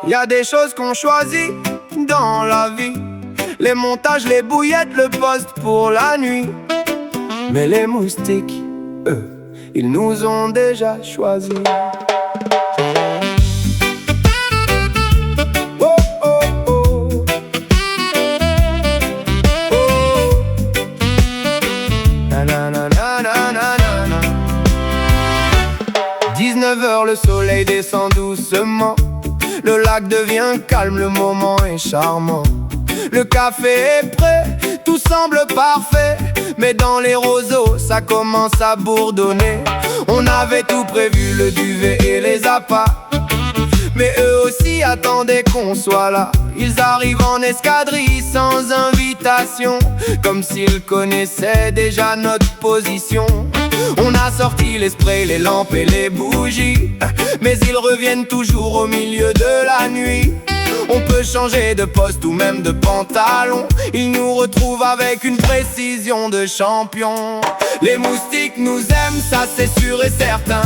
Y a des choses qu'on choisit dans la vie, les montages, les bouillettes, le poste pour la nuit. Mais les moustiques, eux, ils nous ont déjà choisis. Oh, oh, oh. Oh. Na, na, na, na, na, na, na. 19h, le soleil descend doucement. Le lac devient calme, le moment est charmant. Le café est prêt, tout semble parfait. Mais dans les roseaux, ça commence à bourdonner. On avait tout prévu, le duvet et les appâts. Mais eux aussi attendaient qu'on soit là. Ils arrivent en escadrille sans invitation, comme s'ils connaissaient déjà notre position. On a sorti les sprays, les lampes et les bougies, mais ils reviennent toujours au milieu de la nuit. On peut changer de poste ou même de pantalon, ils nous retrouvent avec une précision de champion. Les moustiques nous aiment, ça c'est sûr et certain.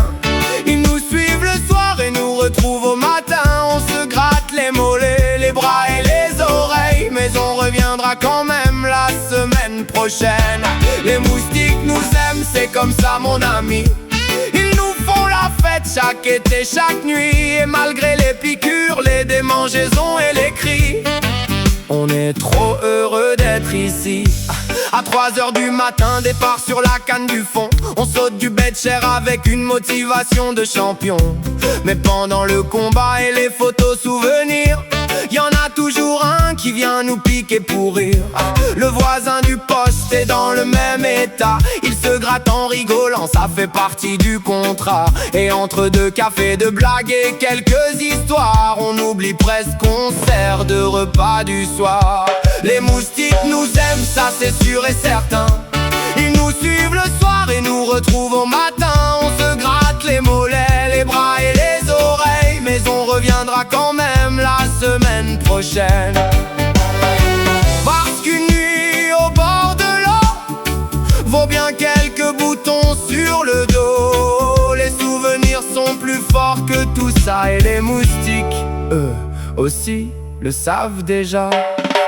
Ils nous suivent le soir et nous retrouvent au matin. On se gratte les mollets, les bras et les oreilles, mais on reviendra quand même la semaine prochaine. Les moustiques nous aiment, c'est comme ça mon ami. Ils nous font la fête chaque été, chaque nuit. Et malgré les piqûres, les démangeaisons et les cris, on est trop heureux d'être ici. À 3h du matin, départ sur la canne du fond. On saute du bed chair avec une motivation de champion. Mais pendant le combat et les photos souvenirs, y'en a toujours un qui vient nous piquer pour rire. Le voisin du poste est dans le même état. Il se gratte en rigolant, ça fait partie du contrat. Et entre deux cafés, de blagues et quelques histoires, on oublie presque qu'on sert de repas du soir. Les moustiques nous aiment, ça c'est sûr et certain. Ils nous suivent le soir et nous retrouvent au matin. On se gratte les mollets, les bras et les oreilles, mais on reviendra quand même la semaine prochaine. Parce qu'une nuit au bord de l'eau vaut bien quelques boutons sur le dos. Les souvenirs sont plus forts que tout ça, et les moustiques, eux aussi, le savent déjà.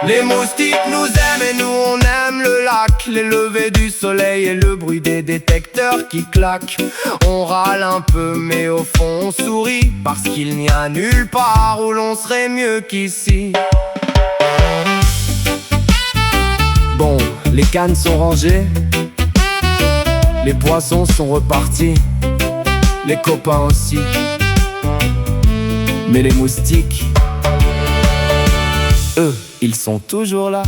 Les moustiques nous aiment et nous on aime le lac, les levées du soleil et le bruit des détecteurs qui claquent. On râle un peu mais au fond on sourit, parce qu'il n'y a nulle part où l'on serait mieux qu'ici. Bon, les cannes sont rangées, les poissons sont repartis, les copains aussi. Mais les moustiques, eux, ils sont toujours là.